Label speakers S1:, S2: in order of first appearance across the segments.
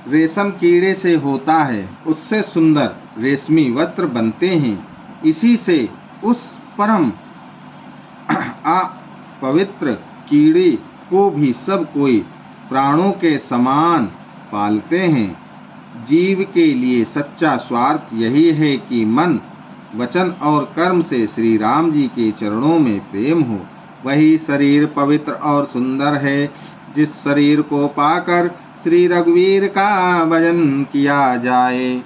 S1: रेशम कीड़े से होता है, उससे सुंदर रेशमी वस्त्र बनते हैं। इसी से उस परम अपवित्र कीड़े को भी सब कोई प्राणों के समान पालते हैं। जीव के लिए सच्चा स्वार्थ यही है कि मन, वचन और कर्म से श्री राम जी के चरणों में प्रेम हो। वही शरीर पवित्र और सुंदर है। जिस शरीर को पाकर श्री रघुवीर का भजन किया जाए,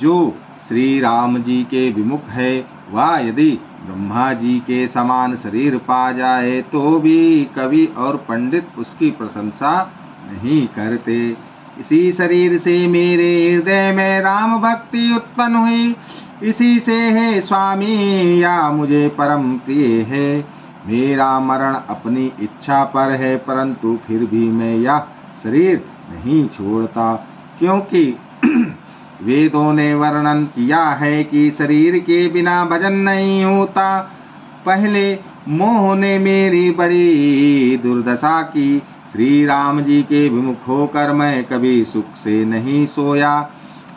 S1: जो श्री राम जी के विमुख है, वह यदि ब्रह्मा जी के समान शरीर पा जाए तो भी कवि और पंडित उसकी प्रशंसा नहीं करते। इसी शरीर से मेरे हृदय में राम भक्ति उत्पन्न हुई। इसी से है स्वामी या मुझे परम प्रिय है। मेरा मरण अपनी इच्छा पर है, परंतु फिर भी मैं यह शरीर नहीं छोड़ता, क्योंकि वेदों ने वर्णन किया है कि शरीर के बिना भजन नहीं होता। पहले मोह ने मेरी बड़ी दुर्दशा की। श्री राम जी के विमुख होकर मैं कभी सुख से नहीं सोया।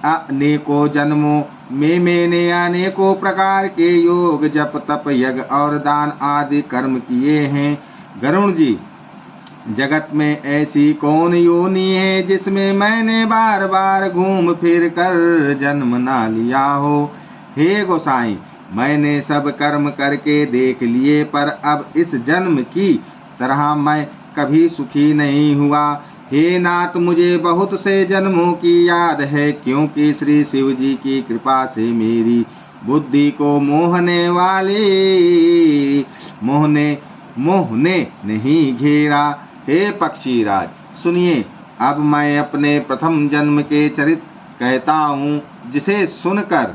S1: अनेकों जन्मों में मैंने अनेकों प्रकार के योग, जप, तप, यज्ञ और दान आदि कर्म किए हैं। गरुण जी, जगत में ऐसी कौन योनि है जिसमें मैंने बार बार घूम फिर कर जन्म ना लिया हो। हे गोसाई, मैंने सब कर्म करके देख लिए, पर अब इस जन्म की तरह मैं कभी सुखी नहीं हुआ। हे नाथ, मुझे बहुत से जन्मों की याद है, क्योंकि श्री शिव जी की कृपा से मेरी बुद्धि को मोह ने नहीं घेरा। हे पक्षीराज, सुनिए, अब मैं अपने प्रथम जन्म के चरित्र कहता हूँ, जिसे सुनकर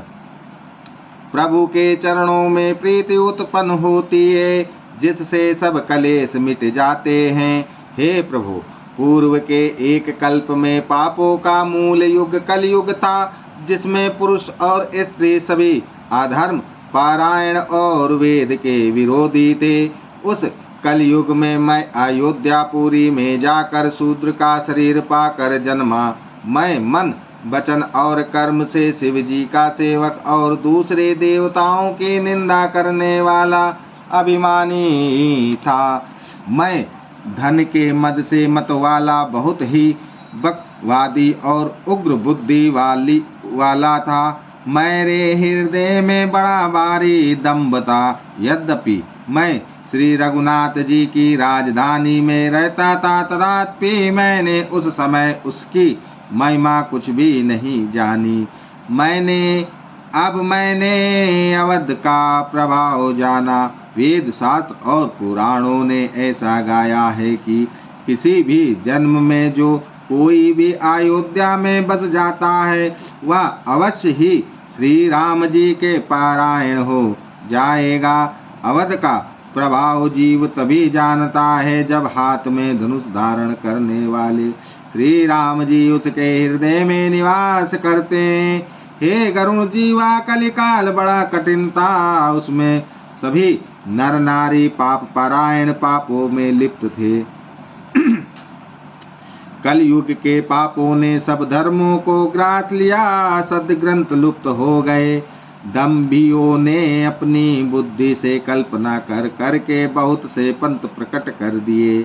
S1: प्रभु के चरणों में प्रीति उत्पन्न होती है, जिससे सब कलेश मिट जाते हैं। हे प्रभु, पूर्व के एक कल्प में पापों का मूल युग कलयुग था, जिसमें पुरुष और स्त्री सभी अधर्म पारायण और वेद के विरोधी थे। उस कलयुग में मैं अयोध्यापुरी में जाकर शूद्र का शरीर पाकर जन्मा। मैं मन, वचन और कर्म से शिव जी का सेवक और दूसरे देवताओं की निंदा करने वाला अभिमानी था। मैं धन के मद से मतवाला, बहुत ही बकवादी और उग्र बुद्धि वाला था। मेरे हृदय में बड़ा भारी दंभ था। यद्यपि मैं श्री रघुनाथ जी की राजधानी में रहता था, तथापि मैंने उस समय उसकी महिमा कुछ भी नहीं जानी। मैंने अवध का प्रभाव जाना। वेद, शास्त्र और पुराणों ने ऐसा गाया है कि किसी भी जन्म में जो कोई भी अयोध्या में बस जाता है, वह अवश्य ही श्री राम जी के पारायण हो जाएगा। अवध का प्रभाव जीव तभी जानता है जब हाथ में धनुष धारण करने वाले श्री राम जी उसके हृदय में निवास करते हैं। हे गरुण जीवा, कलिकाल बड़ा कठिन था। उसमें सभी नर नारी पाप परायण पापों में लिप्त थे। कलयुग के पापों ने सब धर्मों को ग्रास लिया। सद्ग्रंथ लुप्त हो गए। दम्भियों ने अपनी बुद्धि से कल्पना कर करके बहुत से पंथ प्रकट कर दिए।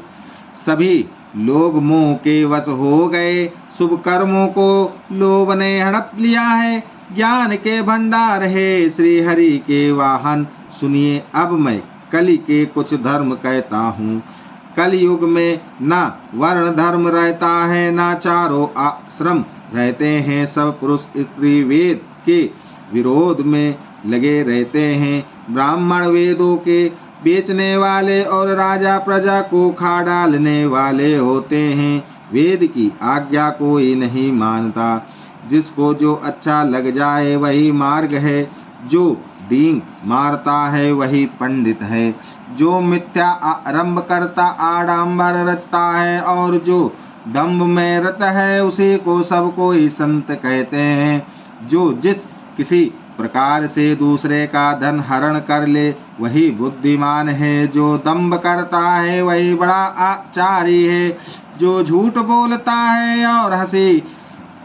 S1: सभी लोग मोह के वश हो गए। शुभ कर्मों को लोभ ने हड़प लिया है। ज्ञान के भंडार है श्री हरि के वाहन। सुनिए, अब मैं कलि के कुछ धर्म कहता हूँ। कलयुग में न वर्ण धर्म रहता है, न चारों आश्रम रहते हैं। सब पुरुष स्त्री वेद के विरोध में लगे रहते हैं। ब्राह्मण वेदों के बेचने वाले और राजा प्रजा को खा डालने वाले होते हैं। वेद की आज्ञा कोई नहीं मानता। जिसको जो अच्छा लग जाए वही मार्ग है। जो डींग मारता है वही पंडित है। जो मिथ्या आरंभ करता आडंबर रचता है, और जो दंभ में रत है उसी को सब कोई संत कहते हैं। जो जिस किसी प्रकार से दूसरे का धन हरण कर ले वही बुद्धिमान है। जो दंभ करता है वही बड़ा आचारी है। जो झूठ बोलता है और हंसी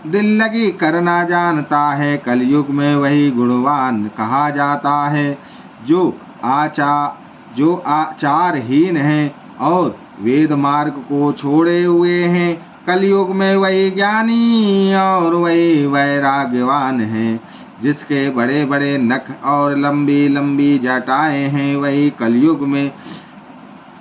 S1: दिल लगी करना जानता है, कलयुग में वही गुणवान कहा जाता है। जो आचारहीन है और वेद मार्ग को छोड़े हुए हैं, कलयुग में वही ज्ञानी और वही वैराग्यवान है। जिसके बड़े बड़े नख और लंबी लंबी जटाएं हैं, वही कलयुग में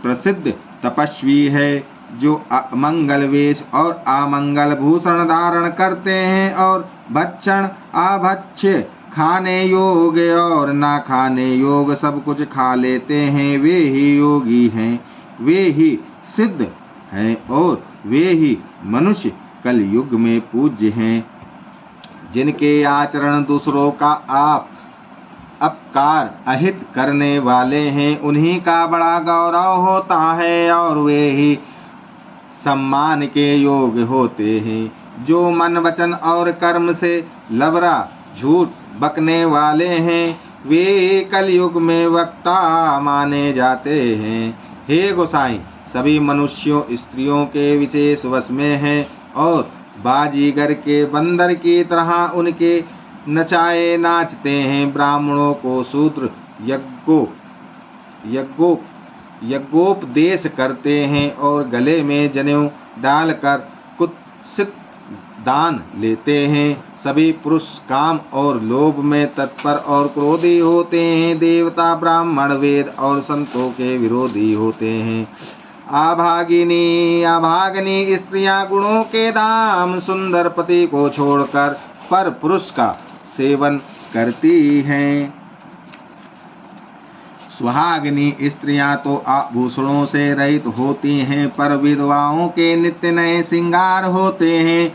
S1: प्रसिद्ध तपस्वी है। जो मंगल वेश और अमंगल भूषण धारण करते हैं और भक्षण अभक्ष्य खाने योग्य और ना खाने योग्य सब कुछ खा लेते हैं, वे ही योगी हैं, वे ही सिद्ध हैं और वे ही मनुष्य कलयुग में पूज्य हैं। जिनके आचरण दूसरों का अपकार अहित करने वाले हैं, उन्हीं का बड़ा गौरव होता है और वे ही सम्मान के योग्य होते हैं। जो मन वचन और कर्म से लबरा झूठ बकने वाले हैं, वे कलयुग में वक्ता माने जाते हैं। हे गोसाई, सभी मनुष्यों स्त्रियों के विशेष वश में हैं और बाजीगर के बंदर की तरह उनके नचाए नाचते हैं। ब्राह्मणों को शूद्र यज्ञोपदेश करते हैं और गले में जनेऊ डालकर कुत्सित दान लेते हैं। सभी पुरुष काम और लोभ में तत्पर और क्रोधी होते हैं। देवता ब्राह्मण वेद और संतों के विरोधी होते हैं। अभागिनी स्त्रियां गुणों के धाम सुंदर पति को छोड़कर पर पुरुष का सेवन करती हैं। सुहागिनी स्त्रियां तो आभूषणों से रहित होती हैं, पर विधवाओं के नित्य नए श्रृंगार होते हैं।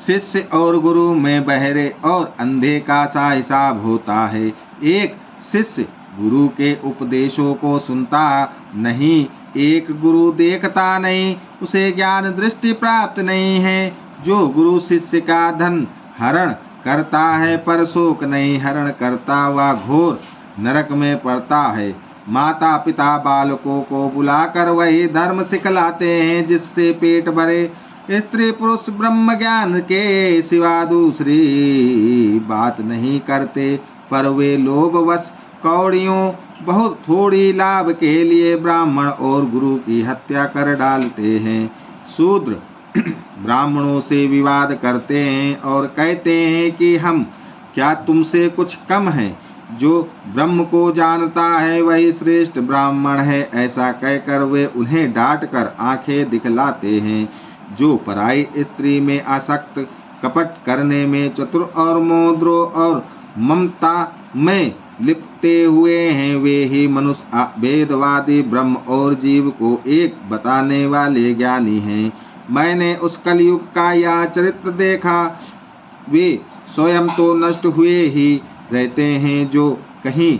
S1: शिष्य और गुरु में बहरे और अंधे का सा हिसाब होता है। एक शिष्य गुरु के उपदेशों को सुनता नहीं, एक गुरु देखता नहीं, उसे ज्ञान दृष्टि प्राप्त नहीं है। जो गुरु शिष्य का धन हरण करता है पर शोक नहीं हरण करता, वह घोर नरक में पड़ता है। माता पिता बालकों को बुलाकर वही धर्म सिखलाते हैं जिससे पेट भरे। स्त्री पुरुष ब्रह्म ज्ञान के सिवा दूसरी बात नहीं करते, पर वे लोभवश कौड़ियों बहुत थोड़ी लाभ के लिए ब्राह्मण और गुरु की हत्या कर डालते हैं। शूद्र ब्राह्मणों से विवाद करते हैं और कहते हैं कि हम क्या तुमसे कुछ कम हैं। जो ब्रह्म को जानता है वही श्रेष्ठ ब्राह्मण है, ऐसा कहकर वे उन्हें डांटकर आंखें दिखलाते हैं। जो पराई स्त्री में आसक्त, कपट करने में चतुर और मोहद्रोह और ममता में लिपटे हुए हैं, वे ही मनुष्य वेदवादी ब्रह्म और जीव को एक बताने वाले ज्ञानी हैं। मैंने उस कलयुग का यह चरित्र देखा। वे स्वयं तो नष्ट हुए ही रहते हैं, जो कहीं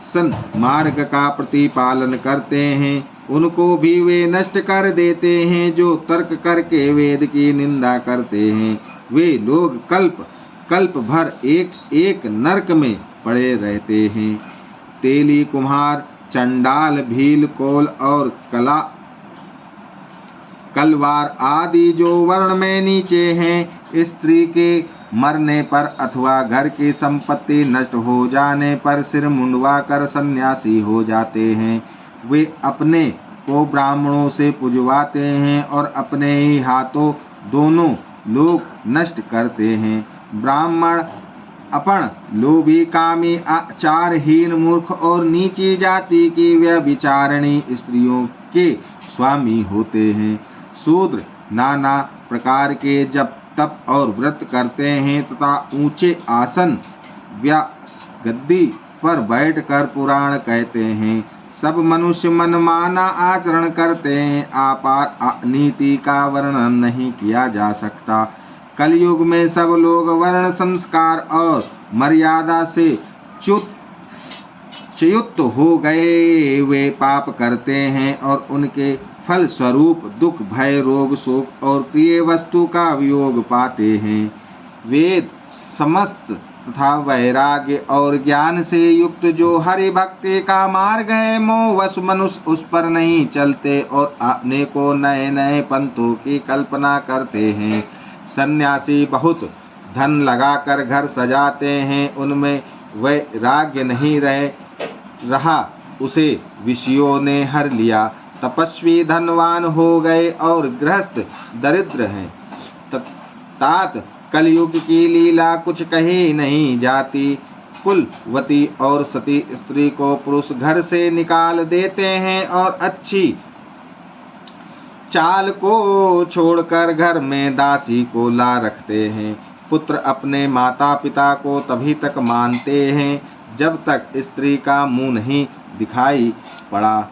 S1: सन्मार्ग का प्रतिपालन करते हैं उनको भी वे नष्ट कर देते हैं। जो तर्क करके वेद की निंदा करते हैं, वे लोग कल्प भर एक एक नरक में पड़े रहते हैं। तेली कुम्हार, चंडाल, भील, कोल और कलवार आदि जो वर्ण में नीचे हैं, स्त्री के मरने पर अथवा घर की संपत्ति नष्ट हो जाने पर सिर मुंडवा कर सन्यासी हो जाते हैं। वे अपने को ब्राह्मणों से पुजवाते हैं और अपने ही हाथों दोनों लोग नष्ट करते हैं। ब्राह्मण अपन लोभी, कामी, आचारहीन, मूर्ख और नीची जाति की व्यभिचारिणी स्त्रियों के स्वामी होते हैं। शूद्र नाना प्रकार के जप तप और व्रत करते हैं तथा ऊंचे आसन व्यास गद्दी पर बैठकर पुराण कहते हैं। सब मनुष्य मनमाना आचरण करते हैं। आपार नीति का वर्णन नहीं किया जा सकता। कलयुग में सब लोग वर्ण संस्कार और मर्यादा से च्युत हो गए। वे पाप करते हैं और उनके फल स्वरूप दुख, भय, रोग, शोक और प्रिय वस्तु का वियोग पाते हैं। वेद समस्त तथा वैराग्य और ज्ञान से युक्त जो हरि भक्ति का मार्ग है, मोहवश मनुष्य उस पर नहीं चलते और अनेकों नए नए पंथों की कल्पना करते हैं। सन्यासी बहुत धन लगाकर घर सजाते हैं, उनमें वैराग्य नहीं रहा, उसे विषयों ने हर लिया। तपस्वी धनवान हो गए और गृहस्थ दरिद्र हैं। तात कलयुग की लीला कुछ कही नहीं जाती। कुलवती और सती स्त्री को पुरुष घर से निकाल देते हैं और अच्छी चाल को छोड़कर घर में दासी को ला रखते हैं। पुत्र अपने माता पिता को तभी तक मानते हैं जब तक स्त्री का मुंह नहीं दिखाई पड़ा।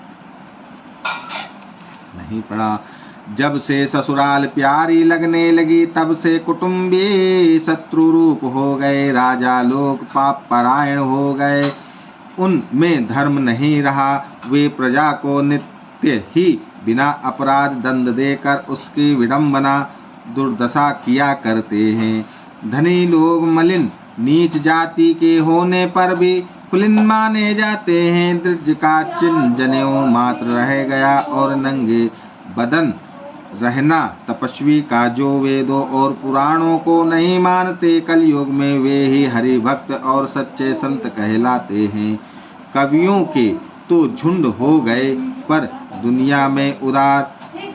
S1: जब से ससुराल प्यारी लगने लगी तब से कुटुंबी शत्रु रूप हो गए। राजा लोग पाप परायण हो गए, उनमें धर्म नहीं रहा। वे प्रजा को नित्य ही बिना अपराध दंड देकर उसकी विडंबना दुर्दशा किया करते हैं। धनी लोग मलिन नीच जाति के होने पर भी कुलीन माने जाते हैं। द्रज का चिन्ह जनेऊ मात्र रह गया और नंगे बदन रहना तपस्वी का जो वेदों और पुराणों को नहीं मानते। कलयुग में वे ही हरि भक्त और सच्चे संत कहलाते हैं। कवियों के तो झुंड हो गए, पर दुनिया में उदार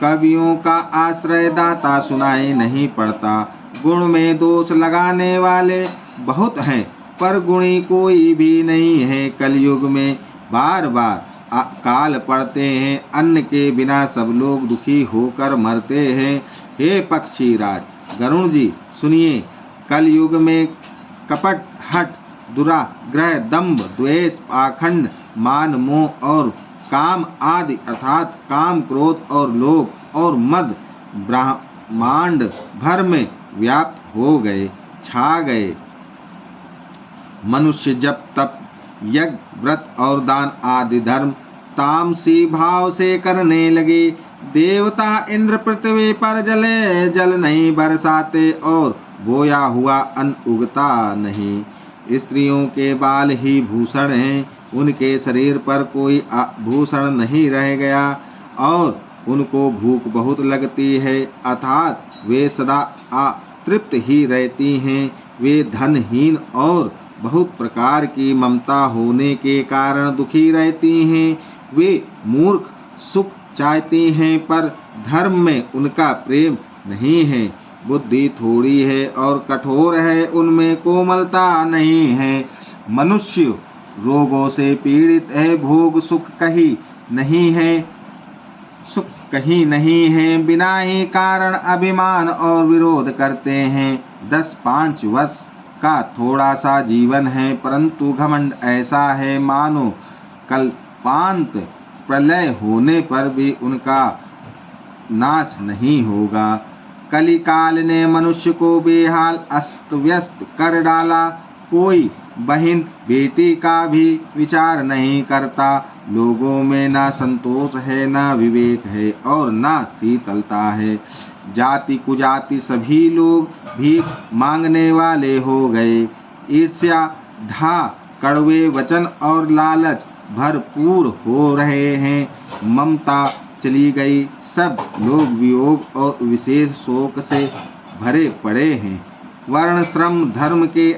S1: कवियों का आश्रय दाता सुनाई नहीं पड़ता। गुण में दोष लगाने वाले बहुत हैं, पर गुणी कोई भी नहीं है। कलयुग में बार बार काल पड़ते हैं, अन्न के बिना सब लोग दुखी होकर मरते हैं। हे पक्षी राज गरुण जी सुनिए, कलयुग में कपट, हठ, दुराग्रह, दंभ, द्वेष, पाखंड, मान, मोह और काम आदि अर्थात काम, क्रोध और लोभ और मद ब्रह्मांड भर में व्याप्त हो गए, छा गए। मनुष्य जब तप, यज्ञ, व्रत और दान आदि धर्म तामसी भाव से करने लगे, देवता इंद्र पृथ्वी पर जल नहीं बरसाते और बोया हुआ अन्न उगता नहीं। स्त्रियों के बाल ही भूषण हैं, उनके शरीर पर कोई भूषण नहीं रह गया और उनको भूख बहुत लगती है, अर्थात वे सदा अतृप्त ही रहती हैं। वे धनहीन और बहुत प्रकार की ममता होने के कारण दुखी रहती हैं। वे मूर्ख सुख चाहती हैं, पर धर्म में उनका प्रेम नहीं है। बुद्धि थोड़ी है और कठोर है, उनमें कोमलता नहीं है। मनुष्य रोगों से पीड़ित है, भोग सुख कहीं नहीं है। बिना ही कारण अभिमान और विरोध करते हैं। 10-5 वर्ष का थोड़ा सा जीवन है, परंतु घमंड ऐसा है मानो कल्पांत प्रलय होने पर भी उनका नाश नहीं होगा। कलिकाल ने मनुष्य को बेहाल अस्त व्यस्त कर डाला। कोई बहन बेटी का भी विचार नहीं करता। लोगों में ना संतोष है, ना विवेक है और ना शीतलता है। जाति कुजाति सभी लोग भीख मांगने वाले हो गए। ईर्ष्या, ढा, कड़वे वचन और लालच भरपूर हो रहे हैं। ममता चली गई, सब लोग वियोग और विशेष शोक से भरे पड़े हैं। वर्ण श्रम धर्म के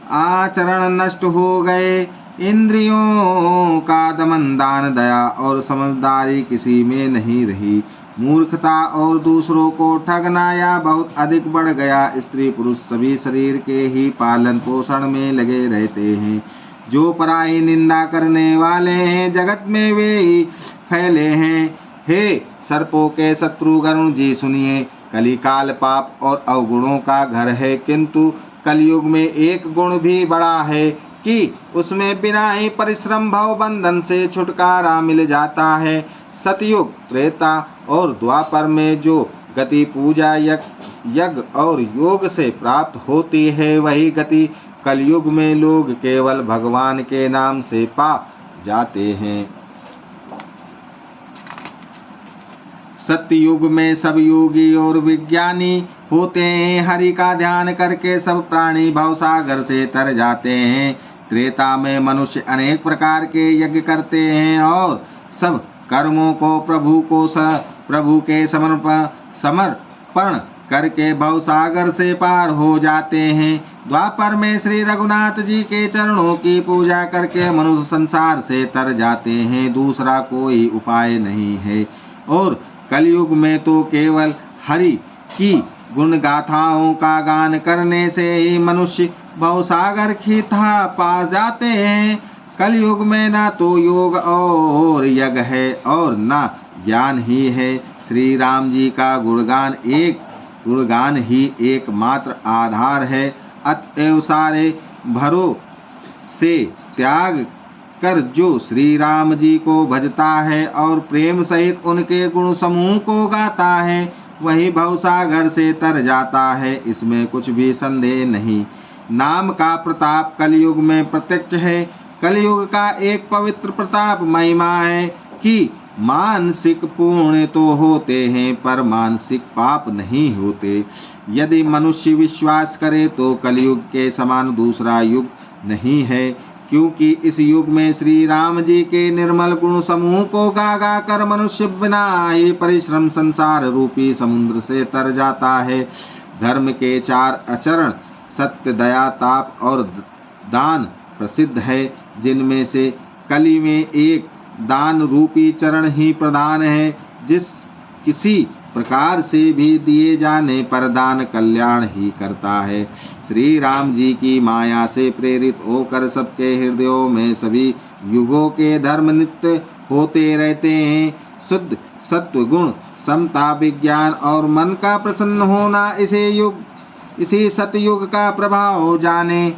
S1: आचरण नष्ट हो गए। इंद्रियों का दमन, दान, दया और समझदारी किसी में नहीं रही। मूर्खता और दूसरों को ठगना या बहुत अधिक बढ़ गया। स्त्री पुरुष सभी शरीर के ही पालन पोषण में लगे रहते हैं। जो पराई निंदा करने वाले हैं, जगत में वे ही फैले हैं। हे सर्पों के शत्रु गरुण जी सुनिए, कलिकाल पाप और अवगुणों का घर है, किंतु कलयुग में एक गुण भी बड़ा है कि उसमें बिना ही परिश्रम भव बंधन से छुटकारा मिल जाता है। सतयुग, त्रेता और द्वापर में जो गति पूजा, यज्ञ और योग से प्राप्त होती है, वही गति कलयुग में लोग केवल भगवान के नाम से पा जाते हैं। सत्ययुग में सब योगी और विज्ञानी होते हैं। हरि का ध्यान करके सब प्राणी भवसागर से तर जाते हैं। त्रेता में मनुष्य अनेक प्रकार के यज्ञ करते हैं और सब कर्मों को प्रभु के समर्पण करके भवसागर से पार हो जाते हैं। द्वापर में श्री रघुनाथ जी के चरणों की पूजा करके मनुष्य संसार से तर जाते हैं, दूसरा कोई उपाय नहीं है। और कलयुग में तो केवल हरि की गुण गाथाओं का गान करने से ही मनुष्य भवसागर की था पा जाते हैं। कलयुग में ना तो योग और यज्ञ है और ना ज्ञान ही है। श्री राम जी का गुणगान ही एकमात्र आधार है। अतएव सारे भरोसे त्याग कर जो श्री राम जी को भजता है और प्रेम सहित उनके गुण समूह को गाता है, वही भवसागर से तर जाता है, इसमें कुछ भी संदेह नहीं। नाम का प्रताप कलयुग में प्रत्यक्ष है। कलयुग का एक पवित्र प्रताप महिमा है कि मानसिक पुण्य तो होते हैं पर मानसिक पाप नहीं होते। यदि मनुष्य विश्वास करे तो कलयुग के समान दूसरा युग नहीं है, क्योंकि इस युग में श्री राम जी के निर्मल गुण समूह को गा गा कर मनुष्य बिना ही परिश्रम संसार रूपी समुद्र से तर जाता है। धर्म के 4 आचरण सत्य, दया, ताप और दान प्रसिद्ध है, जिनमें से कली में एक दान रूपी चरण ही प्रधान है। जिस किसी प्रकार से भी दिए जाने पर दान कल्याण ही करता है। श्री राम जी की माया से प्रेरित होकर सबके हृदयों में सभी युगों के धर्म नित्य होते रहते हैं। शुद्ध सत्व गुण, समता, विज्ञान और मन का प्रसन्न होना, इसी सतयुग का प्रभाव जाने।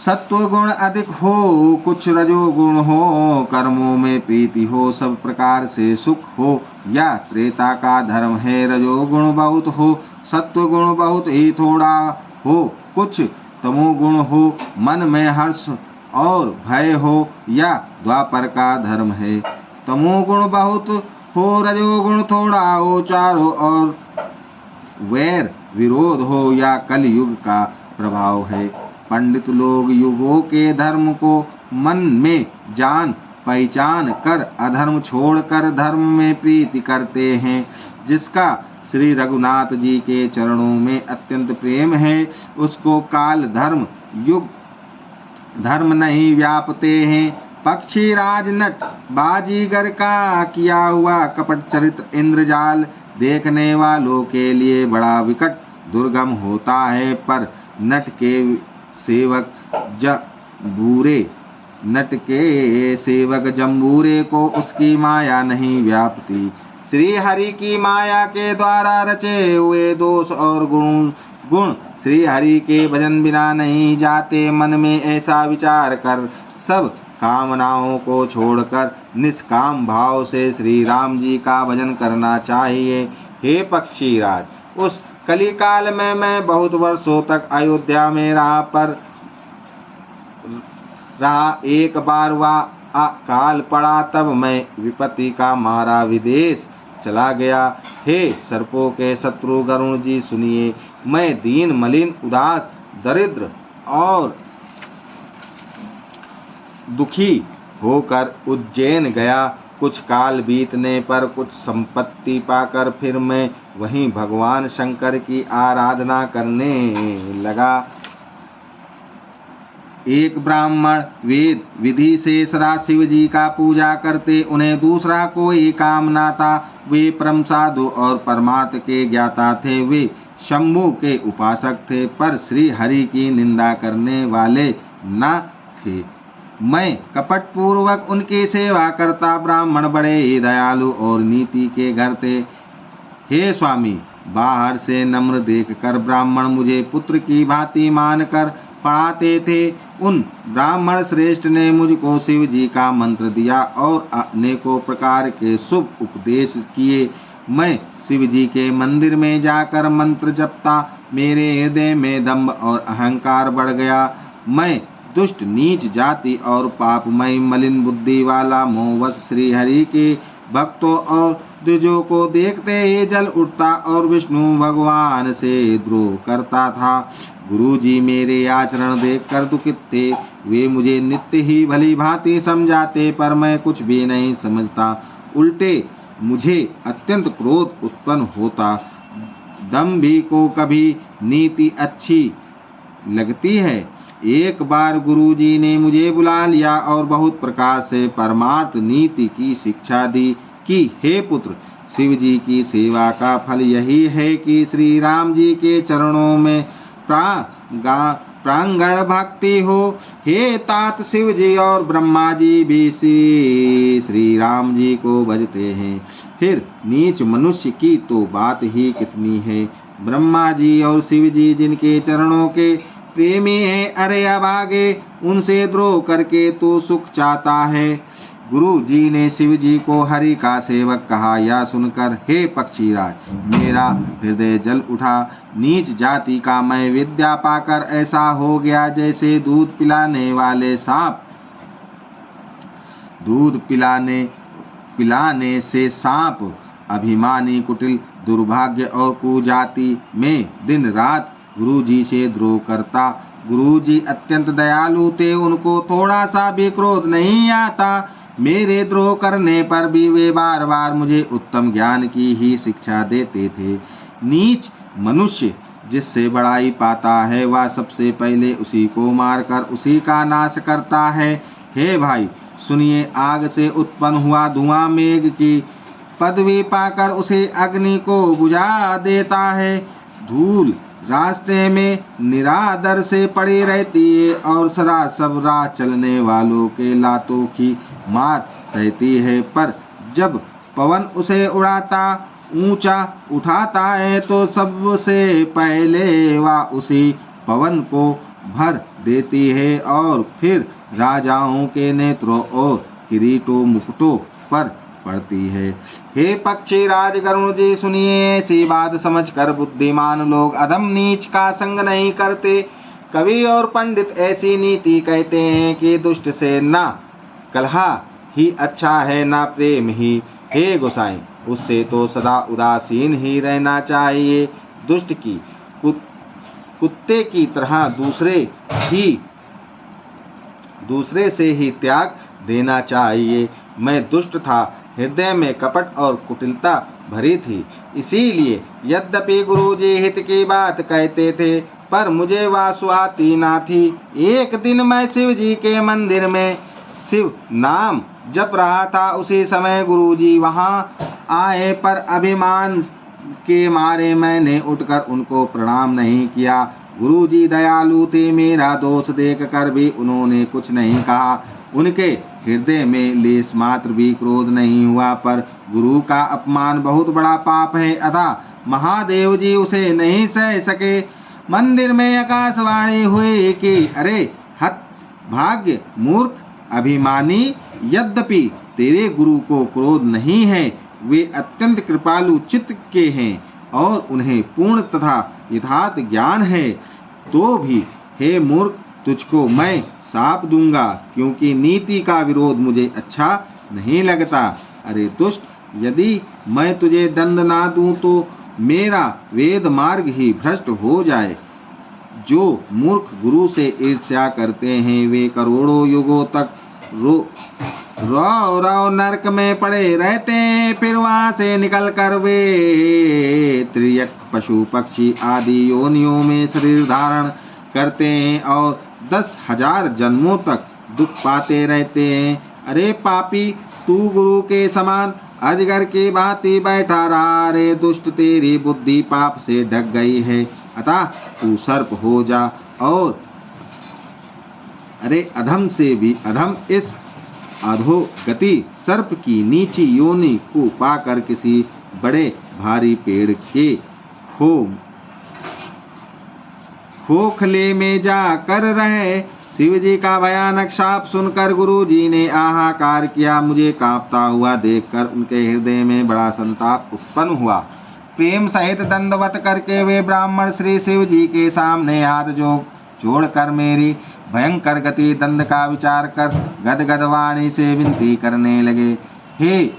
S1: सत्व गुण अधिक हो, कुछ रजोगुण हो, कर्मों में प्रीति हो, सब प्रकार से सुख हो, या त्रेता का धर्म है रजोगुण बहुत हो, सत्व गुण बहुत ही थोड़ा हो, कुछ तमोगुण हो, मन में हर्ष और भय हो, या द्वापर का धर्म है तमोगुण बहुत हो, रजोगुण थोड़ा हो, चारों और वैर विरोध हो, या कलयुग का प्रभाव है। पंडित लोग युगों के धर्म को मन में जान पहचान कर अधर्म छोड़कर धर्म में प्रीति करते हैं। जिसका श्री रघुनाथ जी के चरणों में अत्यंत प्रेम है, उसको काल धर्म युग धर्म नहीं व्यापते हैं। पक्षी राज नट बाजीगर का किया हुआ कपट चरित्र इंद्रजाल देखने वालों के लिए बड़ा विकट दुर्गम होता है, पर नट के सेवक जम्बूरे को उसकी माया नहीं व्यापती। श्री हरि की माया के द्वारा रचे हुए दोष और गुण श्री हरि के भजन बिना नहीं जाते। मन में ऐसा विचार कर सब कामनाओं को छोड़कर निष्काम भाव से श्री राम जी का भजन करना चाहिए। हे पक्षीराज, उस कलिकाल में मैं बहुत वर्षों तक अयोध्या में रहा। एक बार वह अकाल पड़ा, तब मैं विपत्ति का मारा विदेश चला गया। हे सर्पों के शत्रु गरुण जी सुनिए, मैं दीन मलिन उदास दरिद्र और दुखी होकर उज्जैन गया। कुछ काल बीतने पर कुछ संपत्ति पाकर फिर मैं वहीं भगवान शंकर की आराधना करने लगा। एक ब्राह्मण वेद विधि से सदाशिव जी का पूजा करते, उन्हें दूसरा कोई काम ना था। वे परम साधु और परमार्थ के ज्ञाता थे। वे शंभु के उपासक थे, पर श्री हरि की निंदा करने वाले न थे। मैं कपट पूर्वक उनकी सेवा करता। ब्राह्मण बड़े ही दयालु और नीति के घर थे। हे स्वामी, बाहर से नम्र देखकर ब्राह्मण मुझे पुत्र की भांति मानकर पढ़ाते थे। उन ब्राह्मण श्रेष्ठ ने मुझको शिव जी का मंत्र दिया और अनेकों प्रकार के शुभ उपदेश किए। मैं शिव जी के मंदिर में जाकर मंत्र जपता। मेरे हृदय में दंभ और अहंकार बढ़ गया। मैं दुष्ट नीच जाति और पापमय मलिन बुद्धि वाला मोहवश श्री हरि के भक्तों और द्विजों को देखते ही जल उठता और विष्णु भगवान से द्रोह करता था। गुरु जी मेरे आचरण देखकर दुखित थे। वे मुझे नित्य ही भली भांति समझाते, पर मैं कुछ भी नहीं समझता। उल्टे मुझे अत्यंत क्रोध उत्पन्न होता। दंभी को कभी नीति अच्छी लगती है। एक बार गुरुजी ने मुझे बुला लिया और बहुत प्रकार से परमार्थ नीति की शिक्षा दी कि हे पुत्र, शिव जी की सेवा का फल यही है कि श्री राम जी के चरणों में प्रांगण भक्ति हो। हे तात, शिव जी और ब्रह्मा जी भी श्री राम जी को भजते हैं, फिर नीच मनुष्य की तो बात ही कितनी है। ब्रह्मा जी और शिव जी जिनके चरणों के प्रेमी हैं, अरे अभागे, उनसे द्रोह करके तो सुख चाहता है। गुरु जी ने शिव जी को हरि का सेवक कहा। यह सुनकर हे पक्षीराज, मेरा हृदय जल उठा। नीच जाति का मैं विद्या पाकर ऐसा हो गया जैसे दूध पिलाने वाले सांप, दूध पिलाने से सांप अभिमानी, कुटिल, दुर्भाग्य और कुजाति में दिन रात गुरु जी से द्रोह करता। गुरु जी अत्यंत दयालु थे, उनको थोड़ा सा भी क्रोध नहीं आता। मेरे द्रोह करने पर भी वे बार बार मुझे उत्तम ज्ञान की ही शिक्षा देते थे। नीच मनुष्य जिससे बड़ाई पाता है, वह सबसे पहले उसी को मारकर उसी का नाश करता है। हे भाई सुनिए, आग से उत्पन्न हुआ धुआं मेघ की पदवी पाकर उसे अग्नि को बुझा देता है। धूल रास्ते में निरादर से पड़ी रहती है और सदा सब राह चलने वालों के लातों की मार सहती है, पर जब पवन उसे उड़ाता ऊंचा उठाता है तो सबसे पहले वह उसी पवन को भर देती है और फिर राजाओं के नेत्रों और किरीटों मुकुटों पर पड़ती है। हे पक्षी राज गरुण जी, सुनिए, ऐसी बात समझकर बुद्धिमान लोग अधम नीच का संग नहीं करते। कवि और पंडित ऐसी नीति कहते हैं कि दुष्ट से ना कलह ही अच्छा है, ना प्रेम ही। हे गोसाई, उससे तो सदा उदासीन ही रहना चाहिए। दुष्ट की कुत्ते की तरह दूसरे से ही त्याग देना चाहिए। मैं दुष्ट था, हृदय में कपट और कुटिलता भरी थी, इसीलिए यद्यपि गुरुजी हित की बात कहते थे, पर मुझे वह सुहाती ना थी। एक दिन मैं शिव जी के मंदिर में शिव नाम जप रहा था। उसी समय गुरुजी वहाँ आए, पर अभिमान के मारे मैंने उठकर उनको प्रणाम नहीं किया। गुरुजी दयालु थे, मेरा दोष देखकर भी उन्होंने कुछ नहीं कहा। उनके हृदय में लेस मात्र भी क्रोध नहीं हुआ, पर गुरु का अपमान बहुत बड़ा पाप है, अतः महादेव जी उसे नहीं सह सके। मंदिर में आकाशवाणी हुई कि अरे हत भाग्य मूर्ख अभिमानी, यद्यपि तेरे गुरु को क्रोध नहीं है, वे अत्यंत कृपालु चित्त के हैं और उन्हें पूर्ण तथा यथार्थ ज्ञान है, तो भी हे मूर्ख, तुझको मैं शाप दूंगा, क्योंकि नीति का विरोध मुझे अच्छा नहीं लगता। अरे दुष्ट, यदि मैं तुझे दंड ना दूं तो मेरा वेद मार्ग ही भ्रष्ट हो जाए। जो मूर्ख गुरु से ईर्ष्या करते हैं, वे करोड़ों युगों तक रो नरक में पड़े रहते हैं। फिर वहां से निकलकर वे त्रियक, पशु, पक्षी आदि योनियों में शरीर धारण करते हैं और 10,000 जन्मों तक दुख पाते रहते हैं। अरे पापी, तू गुरु के समान अजगर की भांति बैठा रहा। अरे दुष्ट, तेरी बुद्धि पाप से ढक गई है, अतः तू सर्प हो जा। और अरे अधम से भी अधम, इस अधोगति सर्प की नीची योनि को पाकर किसी बड़े भारी पेड़ के खोखले में जाकर रहे। शिव जी का भयानक शाप सुनकर गुरु जी ने आहाकार किया। मुझे कांपता हुआ देखकर उनके हृदय में बड़ा संताप उत्पन्न हुआ। प्रेम सहित दंडवत करके वे ब्राह्मण श्री शिव जी के सामने हाथ जोड़कर मेरी भयंकर गति दंड का विचार कर गदगद वाणी से विनती करने लगे। हे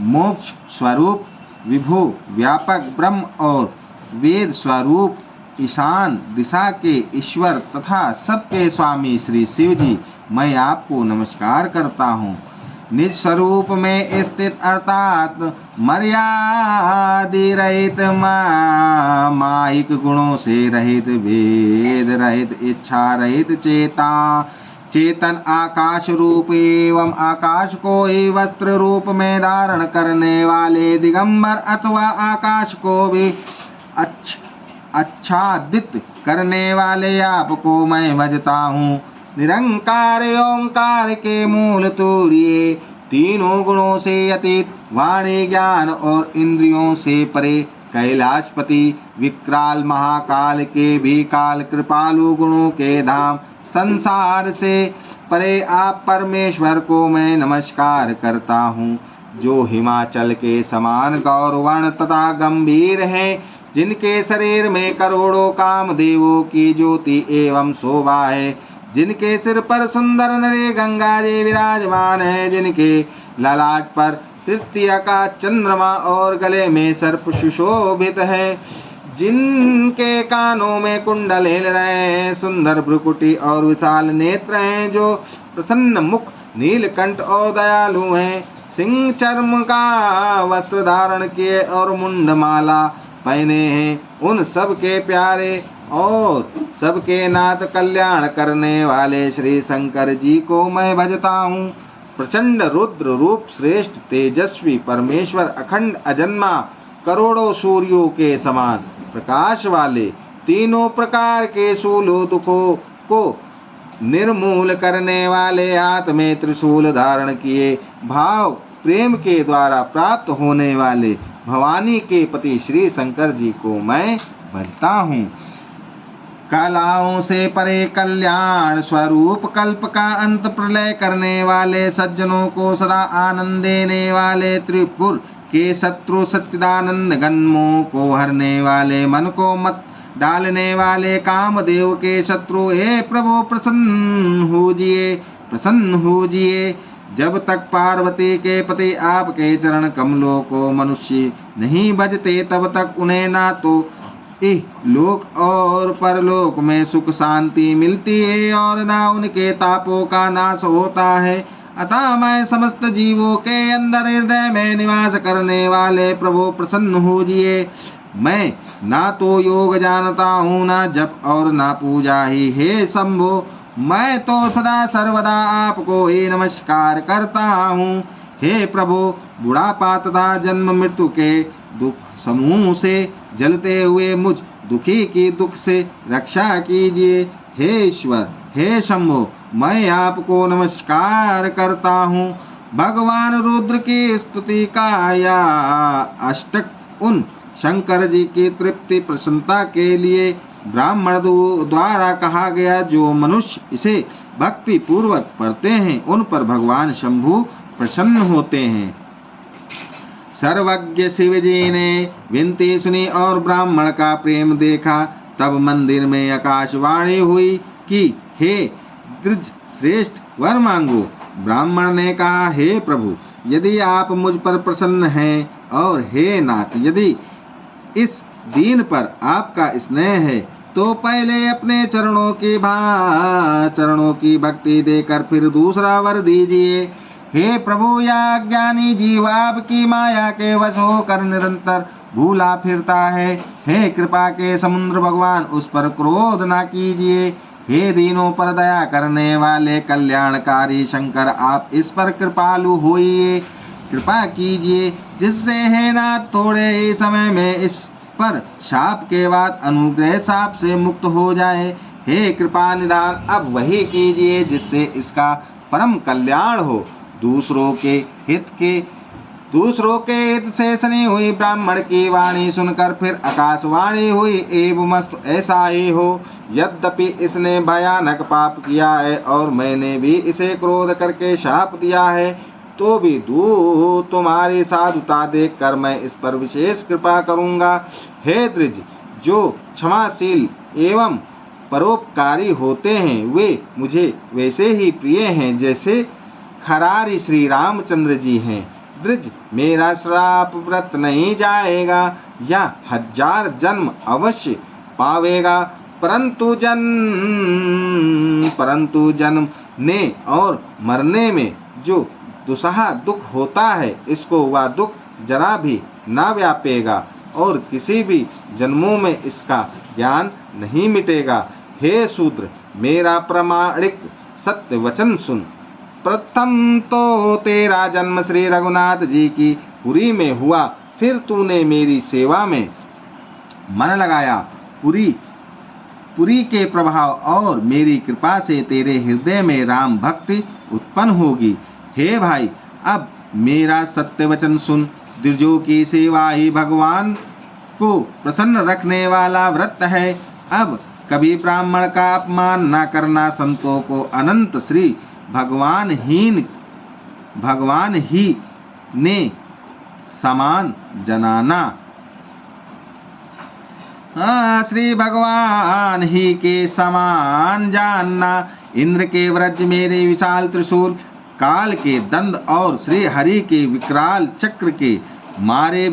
S1: मोक्ष स्वरूप, विभु, व्यापक ब्रह्म और वेद स्वरूप, ईशान दिशा के ईश्वर तथा सबके स्वामी श्री शिव जी, मैं आपको नमस्कार करता हूँ। निज स्वरूप में स्थित अर्थात मर्यादि रहित, माइक गुणों से रहित, भेद रहित, इच्छा रहित, चेतन आकाश रूप एवं आकाश को ही वस्त्र रूप में धारण करने वाले दिगंबर अथवा आकाश को भी आच्छादित करने वाले आपको मैं भजता हूँ। निरंकार ओंकार के मूल तूर्य, तीनों गुणों से अतीत, वाणी ज्ञान और इंद्रियों से परे, कैलाशपति, विकराल महाकाल के भी काल, कृपालु गुणों के धाम, संसार से परे आप परमेश्वर को मैं नमस्कार करता हूँ, जो हिमाचल के समान गौरवर्ण तथा गंभीर हैं, जिनके शरीर में करोड़ों कामदेवों की ज्योति एवं शोभा है, जिनके सिर पर सुंदर नदी गंगा जी विराजमान है, जिनके ललाट पर तृतीय का चंद्रमा और गले में सर्प सुशोभित है, जिनके कानों में कुंडल हिल रहे हैं, सुंदर भ्रुकुटी और विशाल नेत्र हैं, जो प्रसन्न मुख, नीलकंठ और दयालु हैं, सिंह चर्म का वस्त्र धारण किए और मुंडमाला पहने हैं, उन सब के प्यारे और सबके नाथ कल्याण करने वाले श्री शंकर जी को मैं भजता हूँ। प्रचंड रुद्र रूप, श्रेष्ठ तेजस्वी परमेश्वर, अखंड अजन्मा, करोड़ों सूर्यों के समान प्रकाश वाले, तीनों प्रकार के शूलों दुखों को निर्मूल करने वाले, हाथ में त्रिशूल धारण किए, भाव प्रेम के द्वारा प्राप्त होने वाले भवानी के पति श्री शंकर जी को मैं भजता हूँ। कलाओं से परे कल्याण स्वरूप, कल्प का अंत प्रलय करने वाले, सज्जनों को सदा आनंद देने वाले, त्रिपुर के शत्रु सच्चिदानंद गन्मों को हरने वाले, मन को मत डालने वाले कामदेव के शत्रु, हे प्रभु प्रसन्न होजिए। जब तक पार्वती के पति आपके चरण कमलों को मनुष्य नहीं भजते, तब तक उन्हें ना तो लोक और परलोक में सुख शांति मिलती है और ना उनके तापों का नाश होता है। अतः मैं समस्त जीवों के अंदर हृदय में निवास करने वाले प्रभु प्रसन्न होजिए। मैं ना तो योग जानता हूँ, ना जप और ना पूजा ही, हे शंभो मैं तो सदा सर्वदा आपको ही नमस्कार करता हूँ। हे प्रभु, बुढ़ापा तथा जन्म मृत्यु के दुख समूह से जलते हुए मुझ दुखी की दुख से रक्षा कीजिए। हे ईश्वर, हे शंभो मैं आपको नमस्कार करता हूँ। भगवान रुद्र की स्तुति का यह अष्टक उन शंकर जी की तृप्ति प्रसन्नता के लिए ब्राह्मण द्वारा कहा गया, जो मनुष्य इसे भक्ति पूर्वक पढ़ते हैं उन पर भगवान शंभु प्रसन्न होते हैं। सर्वज्ञ शिव जी ने विनती सुनी और ब्राह्मण का प्रेम देखा। तब मंदिर में आकाशवाणी हुई कि हे द्विज श्रेष्ठ वर मांगो। ब्राह्मण ने कहा, हे प्रभु, यदि आप मुझ पर प्रसन्न हैं और हे नाथ, यदि इस दीन पर आपका स्नेह है, तो पहले अपने चरणों की भक्ति देकर फिर दूसरा वर दीजिए। हे प्रभु, या ज्ञानी जीव आपकी माया के वश होकर निरंतर भूला फिरता है। हे कृपा के समुद्र भगवान, उस पर क्रोध ना कीजिए। हे दीनों पर दया करने वाले कल्याणकारी शंकर, आप इस पर कृपालु होइए, कृपा कीजिए, जिससे है नाथ थोड़े ही समय में इस पर शाप के बाद अनुग्रह शाप से मुक्त हो जाए। हे कृपा निधान, अब वही कीजिए जिससे इसका परम कल्याण हो। दूसरों के हित से सनी हुई ब्राह्मण की वाणी सुनकर फिर आकाशवाणी हुई, एवं मस्त ऐसा ही हो। यद्यपि इसने भयानक पाप किया है और मैंने भी इसे क्रोध करके शाप दिया है, तो भी तुम्हारी साधुता देखकर मैं इस पर विशेष कृपा करूंगा। हे द्विज, जो क्षमाशील एवं परोपकारी होते हैं, वे मुझे वैसे ही प्रिय हैं जैसे खरारी श्री रामचंद्र जी हैं। द्विज, मेरा श्राप व्रत नहीं जाएगा या 1000 जन्म अवश्य पावेगा, परंतु जन्म ने और मरने में जो दुसहा दुख होता है, इसको वह दुख जरा भी न व्यापेगा और किसी भी जन्मों में इसका ज्ञान नहीं मिटेगा। हे शूद्र, मेरा प्रामाणिक सत्य वचन सुन। प्रथम तो तेरा जन्म श्री रघुनाथ जी की पुरी में हुआ, फिर तूने मेरी सेवा में मन लगाया। पुरी के प्रभाव और मेरी कृपा से तेरे हृदय में राम भक्ति उत्पन्न होगी। हे भाई, अब मेरा सत्य वचन सुन। द्विजों की सेवा ही भगवान को प्रसन्न रखने वाला व्रत है। अब कभी ब्राह्मण का अपमान न करना, संतों को अनंत श्री भगवान ही ने समान जनाना। श्री भगवान ही के समान जानना। इंद्र के वज्र, मेरे विशाल त्रिशूल, काल के दंड और श्री हरि के विकराल चक्र के मारे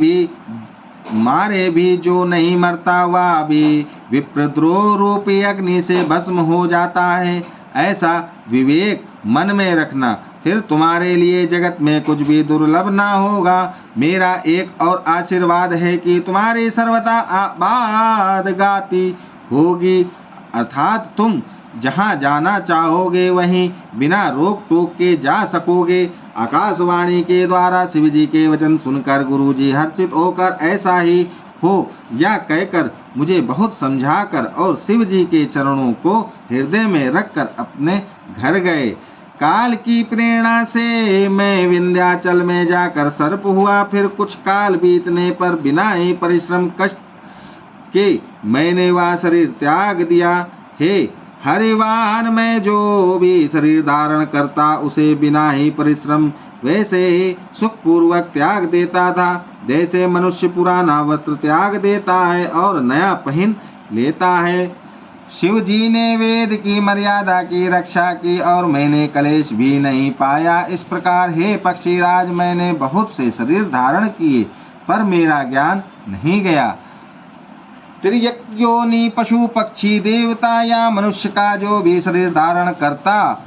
S1: भी जो नहीं मरता, वह भी विप्रद्रोह रूपी अग्नि से भस्म हो जाता है। ऐसा विवेक मन में रखना, फिर तुम्हारे लिए जगत में कुछ भी दुर्लभ ना होगा। मेरा एक और आशीर्वाद है कि तुम्हारी सर्वदा आबाद गाती होगी, अर्थात तुम जहाँ जाना चाहोगे वहीं बिना रोक टोक के जा सकोगे। आकाशवाणी के द्वारा शिव जी के वचन सुनकर गुरु जी हर्षित होकर ऐसा ही हो या कहकर मुझे बहुत समझाकर और शिव जी के चरणों को हृदय में रखकर अपने घर गए। काल की प्रेरणा से मैं विंध्याचल में जाकर सर्प हुआ। फिर कुछ काल बीतने पर बिना ही परिश्रम कष्ट के मैंने वह शरीर त्याग दिया। हे हरिवान, मैं जो भी शरीर धारण करता उसे बिना ही परिश्रम वैसे ही सुखपूर्वक त्याग देता था, जैसे मनुष्य पुराना वस्त्र त्याग देता है और नया पहन लेता है। शिव जी ने वेद की मर्यादा की रक्षा की और मैंने कलेश भी नहीं पाया। इस प्रकार हे पक्षीराज, मैंने बहुत से शरीर धारण किए पर मेरा ज्ञान नहीं गया। तिर्यक योनि, पशु पक्षी देवता या मनुष्य का जो भी शरीर धारण करता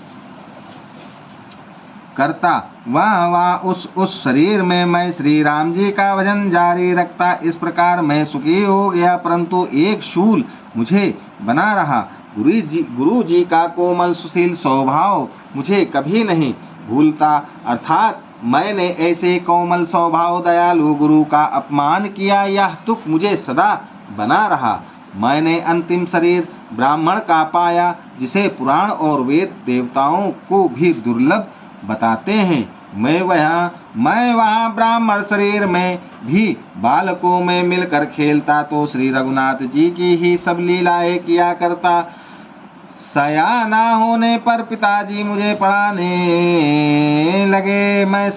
S1: वह उस शरीर में मैं श्री राम जी का भजन जारी रखता। इस प्रकार मैं सुखी हो गया, परंतु एक शूल मुझे बना रहा। गुरु जी का कोमल सुशील स्वभाव मुझे कभी नहीं भूलता, अर्थात मैंने ऐसे कोमल स्वभाव दयालु गुरु का अपमान किया, यह दुख मुझे सदा बना रहा। मैंने अंतिम शरीर ब्राह्मण का पाया, जिसे पुराण और वेद देवताओं को भी दुर्लभ बताते हैं। मैं वहाँ ब्राह्मण शरीर में भी बालकों में मिलकर खेलता तो श्री रघुनाथ जी की ही सब लीलाएं किया करता। सयाना होने पर पिताजी मुझे पढ़ाने लगे। मैं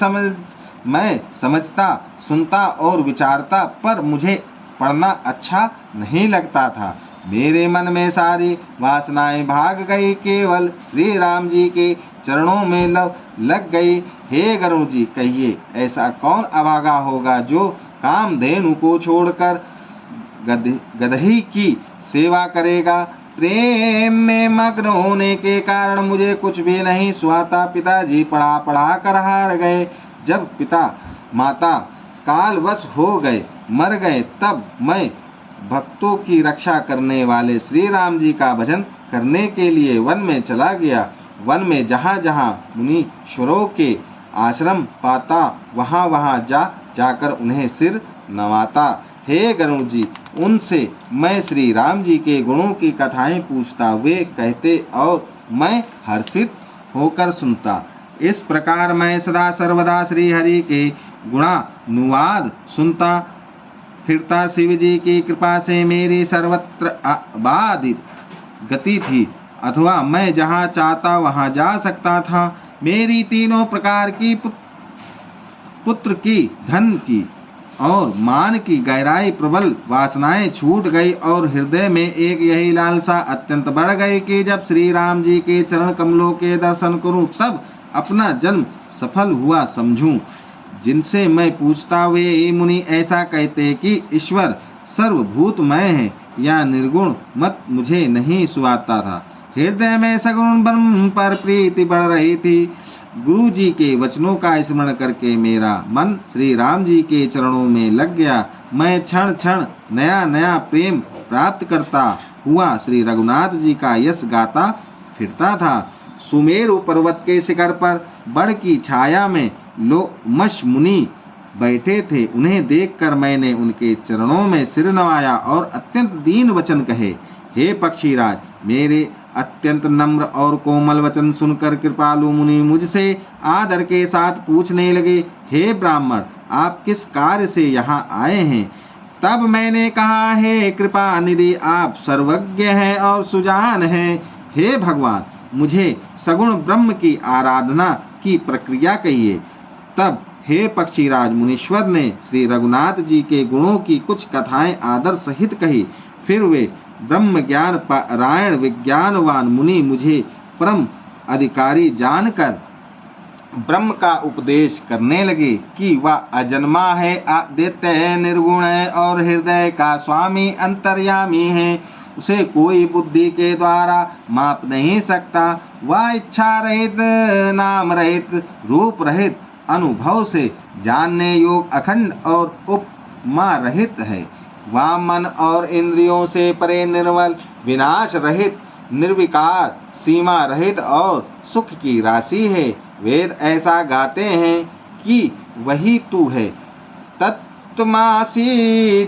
S1: समझता, सुनता और विचारता, पर मुझे पढ़ना अच्छा नहीं लगता था। मेरे मन में सारी वासनाएं भाग गई, केवल श्री राम जी के चरणों में लग गई। हे गरुड़ जी, कहिए ऐसा कौन अभागा होगा जो कामधेनु को छोड़कर गदही की सेवा करेगा। प्रेम में मग्न होने के कारण मुझे कुछ भी नहीं सुहाता। पिताजी पढ़ा कर हार गए। जब पिता माता कालवश हो गए, मर गए, तब मैं भक्तों की रक्षा करने वाले श्री राम जी का भजन करने के लिए वन में चला गया। वन में जहाँ जहाँ मुनीश्वरों के आश्रम पाता, वहाँ जाकर उन्हें सिर नवाता। हे गरुड़ जी, उनसे मैं श्री राम जी के गुणों की कथाएं पूछता, वे कहते और मैं हर्षित होकर सुनता। इस प्रकार मैं सदा सर्वदा श्री हरि के गुणानुवाद सुनता फिरता। शिव जी की कृपा से मेरी सर्वत्र आबादित गति थी, अथवा मैं जहाँ चाहता वहाँ जा सकता था। मेरी तीनों प्रकार की पुत्र की, धन की और मान की गहराई प्रबल वासनाएं छूट गई और हृदय में एक यही लालसा अत्यंत बढ़ गई कि जब श्री राम जी के चरण कमलों के दर्शन करूं, तब अपना जन्म सफल हुआ समझूं। जिनसे मैं पूछता, वे मुनि ऐसा कहते कि ईश्वर सर्वभूतमय है या निर्गुण मत मुझे नहीं सुहाता था। हृदय में सगुण ब्रह्म पर प्रीति बढ़ रही थी। गुरु जी के वचनों का स्मरण करके मेरा मन श्री राम जी के चरणों में लग गया। मैं क्षण क्षण नया नया प्रेम प्राप्त करता हुआ श्री रघुनाथ जी का यश गाता फिरता था। सुमेरु पर्वत के शिखर पर बड़ की छाया में लोमश मुनि बैठे थे। उन्हें देखकर मैंने उनके चरणों में सिर नवाया और अत्यंत दीन वचन कहे। हे पक्षीराज, मेरे अत्यंत नम्र और कोमल वचन सुनकर कृपालु मुनि मुझसे आदर के साथ पूछने लगे, हे ब्राह्मण, आप किस कार्य से यहाँ आए हैं? तब मैंने कहा, हे कृपा निधि, आप सर्वज्ञ हैं और सुजान हैं। हे भगवान, मुझे सगुण ब्रह्म की आराधना की प्रक्रिया कहिए। तब हे पक्षीराज मुनीश्वर ने श्री रघुनाथ जी के गुणों की कुछ कथाएं आदर सहित कही। फिर वे ब्रह्म ज्ञान पारायण विज्ञानवान मुनि मुझे परम अधिकारी जानकर ब्रह्म का उपदेश करने लगे कि वह अजन्मा है, अद्वितीय है, निर्गुण है और हृदय का स्वामी अंतर्यामी है। उसे कोई बुद्धि के द्वारा माप नहीं सकता। वह इच्छा रहित, नाम रहित, रूप रहित, अनुभव से जानने योग्य, अखंड और उपमा रहित है। वह मन और इंद्रियों से परे, निर्मल, विनाश रहित, निर्विकार, सीमा रहित और सुख की राशि है। वेद ऐसा गाते हैं कि वही तू है। तत्त्वमसि,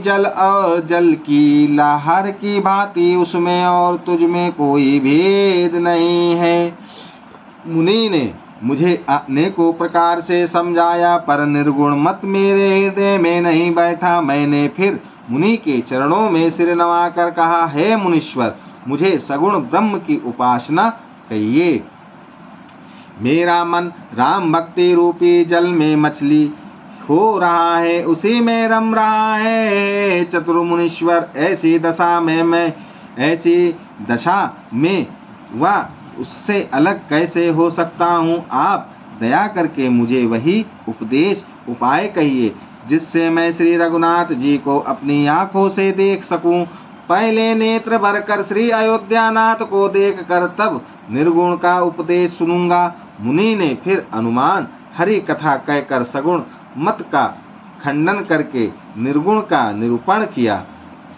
S1: जल और जल की लहर की भांति उसमें और तुझ में कोई भेद नहीं है। मुनि ने मुझे अनेकों प्रकार से समझाया, पर निर्गुण मत मेरे हृदय में नहीं बैठा। मैंने फिर मुनि के चरणों में सिर नवाकर कहा, हे मुनीश्वर, मुझे सगुण ब्रह्म की उपासना कहिए। मेरा मन राम भक्ति रूपी जल में मछली हो रहा है, उसी में रम रहा है। चतुर मुनीश्वर, ऐसी दशा में वह उससे अलग कैसे हो सकता हूँ? आप दया करके मुझे वही उपदेश उपाय कहिए जिससे मैं श्री रघुनाथ जी को अपनी आंखों से देख सकूं। पहले नेत्र भरकर श्री अयोध्यानाथ को देखकर तब निर्गुण का उपदेश सुनूंगा। मुनि ने फिर अनुमान हरि कथा कहकर सगुण मत का खंडन करके निर्गुण का निरूपण किया।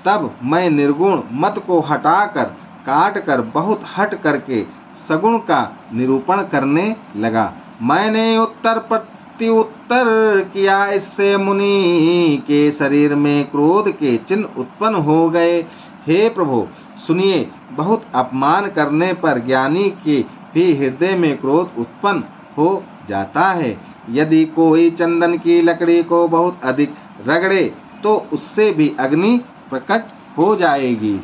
S1: तब मैं निर्गुण मत को हटाकर काट कर बहुत हट करके सगुण का निरूपण करने लगा। मैंने उत्तर प्रत्युत्तर किया। इससे मुनि के शरीर में क्रोध के चिन्ह उत्पन्न हो गए। हे प्रभु, सुनिए, बहुत अपमान करने पर ज्ञानी के भी हृदय में क्रोध उत्पन्न हो जाता है। यदि कोई चंदन की लकड़ी को बहुत अधिक रगड़े तो उससे भी अग्नि प्रकट हो जाएगी।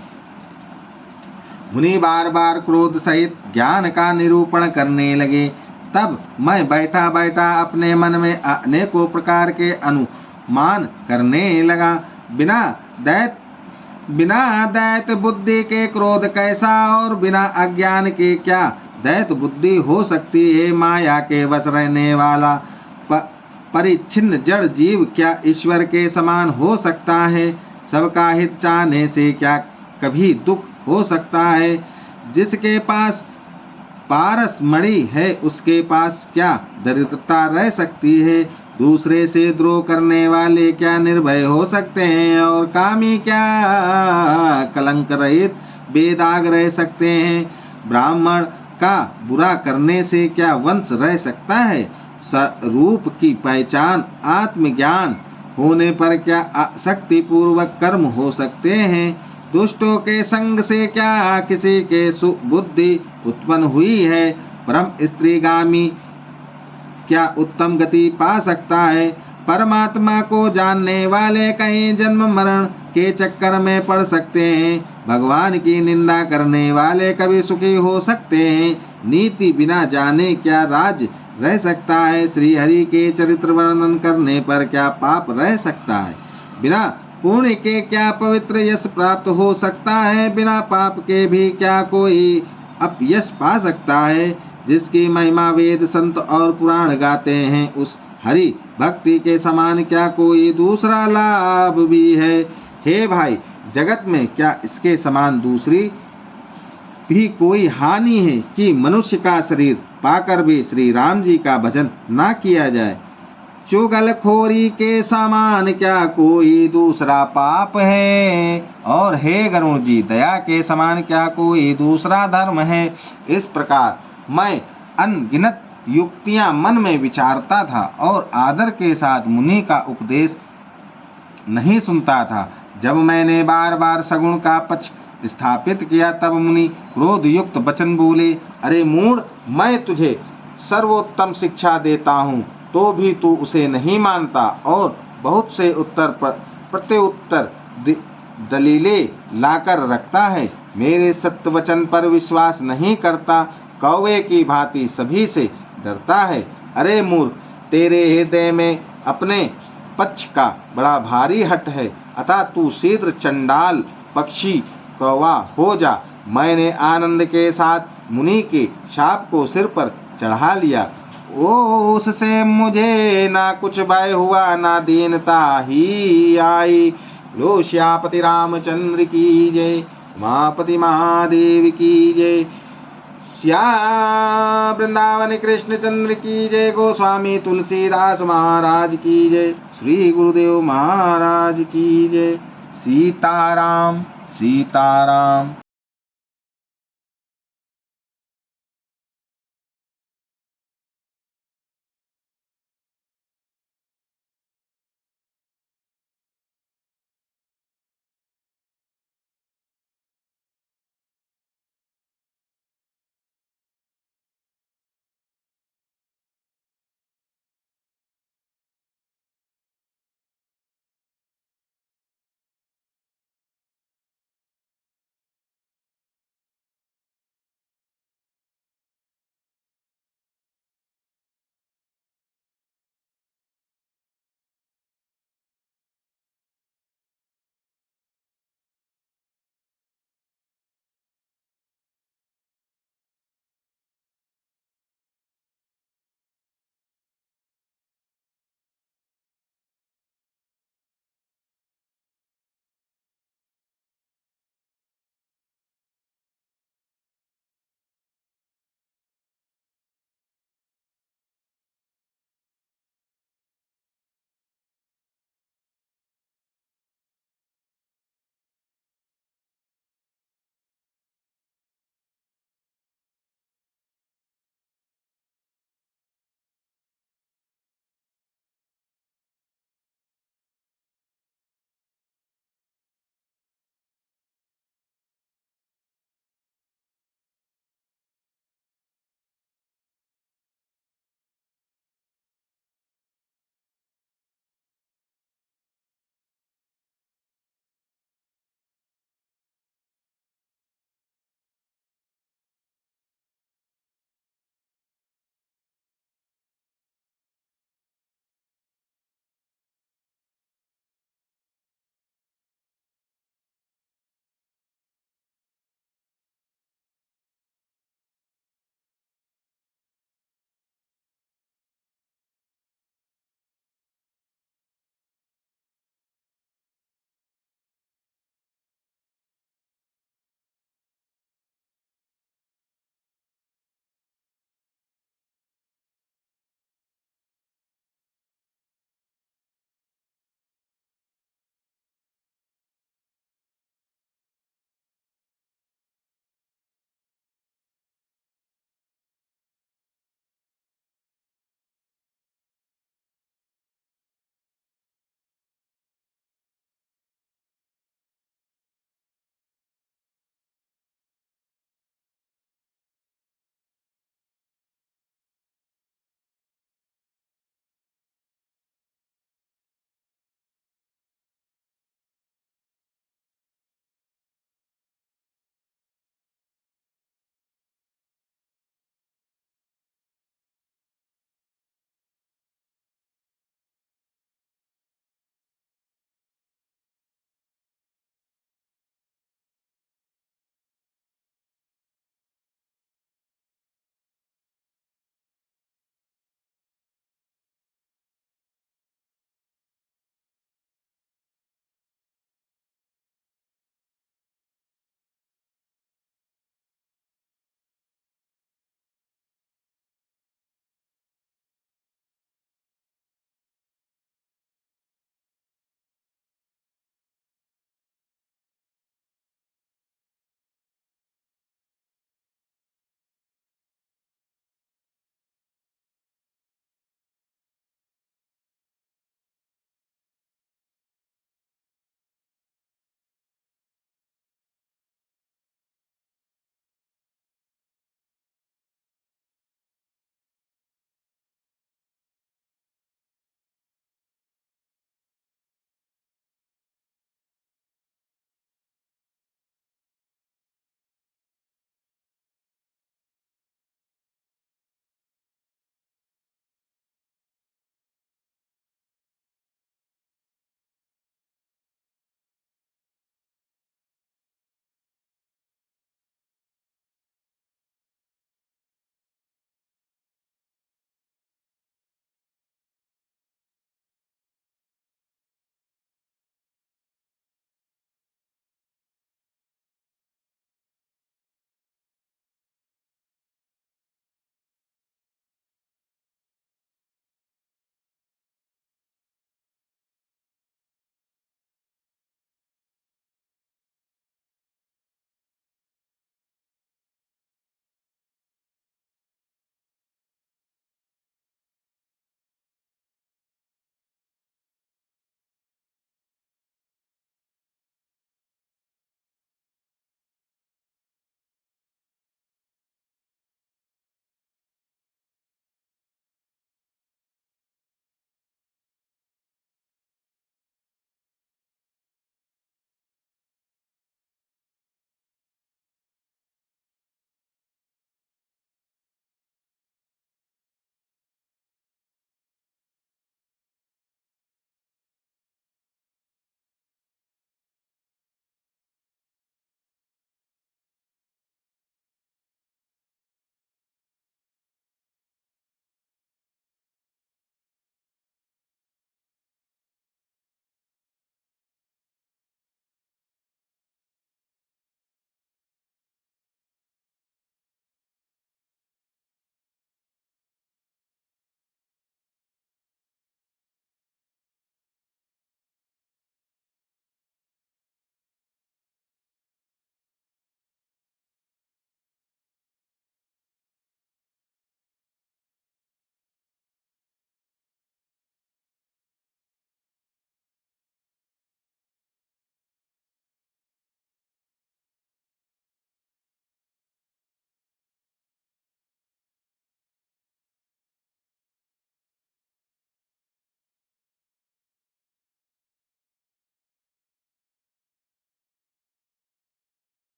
S1: मुनि बार बार क्रोध सहित ज्ञान का निरूपण करने लगे। तब मैं बैठा बैठा अपने मन में अनेकों प्रकार के अनुमान करने लगा। बिना दैत बुद्धि के क्रोध कैसा, और बिना अज्ञान के क्या दैत बुद्धि हो सकती है? माया के वश रहने वाला परिच्छिन्न जड़ जीव क्या ईश्वर के समान हो सकता है? सबका हित चाहने से क्या कभी दुख हो सकता है? जिसके पास पारस मणि है उसके पास क्या दरिद्रता रह सकती है? दूसरे से द्रोह करने वाले क्या निर्भय हो सकते हैं? और कामी क्या कलंक रहित बेदाग रह सकते हैं? ब्राह्मण का बुरा करने से क्या वंश रह सकता है? स्वरूप की पहचान आत्मज्ञान होने पर क्या आसक्ति पूर्वक कर्म हो सकते हैं? दुष्टों के संग से क्या किसी के सुबुद्धि उत्पन्न हुई है? परम स्त्रीगामी क्या उत्तम गति पा सकता है? परमात्मा को जानने वाले कहीं जन्म मरण के चक्कर में पड़ सकते हैं। भगवान की निंदा करने वाले कभी सुखी हो सकते हैं। नीति बिना जाने क्या राज रह सकता है? श्री हरि के चरित्र वर्णन करने पर क्या पाप रह सकता है? बिना पुण्य के क्या पवित्र यश प्राप्त हो सकता है? बिना पाप के भी क्या कोई अपयश पा सकता है? जिसकी महिमा वेद संत और पुराण गाते हैं, उस हरि भक्ति के समान क्या कोई दूसरा लाभ भी है? हे भाई, जगत में क्या इसके समान दूसरी भी कोई हानि है कि मनुष्य का शरीर पाकर भी श्री राम जी का भजन ना किया जाए। चुगलखोरी के समान क्या कोई दूसरा पाप है, और हे गरुण जी, दया के समान क्या कोई दूसरा धर्म है। इस प्रकार मैं अनगिनत युक्तियां मन में विचारता था और आदर के साथ मुनि का उपदेश नहीं सुनता था। जब मैंने बार बार सगुण का पक्ष स्थापित किया तब मुनि क्रोध युक्त वचन बोले, अरे मूढ़, मैं तुझे सर्वोत्तम शिक्षा देता हूँ तो भी तू उसे नहीं मानता और बहुत से उत्तर प्रत्युत्तर दलीलें लाकर रखता है। मेरे सत्य वचन पर विश्वास नहीं करता, कौवे की भांति सभी से डरता है। अरे मूर्ख, तेरे हृदय में अपने पक्ष का बड़ा भारी हट है, अतः तू शीघ्र चंडाल पक्षी कौवा हो जा। मैंने आनंद के साथ मुनि के शाप को सिर पर चढ़ा लिया। ओ उससे मुझे ना कुछ भय हुआ ना दीनता ही आई। लो श्यापति रामचंद्र की जय, उमापति महादेव की जय, श्याम वृंदावन कृष्ण चंद्र की जय, गोस्वामी तुलसीदास महाराज की जय, श्री गुरुदेव महाराज की जय। सीताराम सीताराम।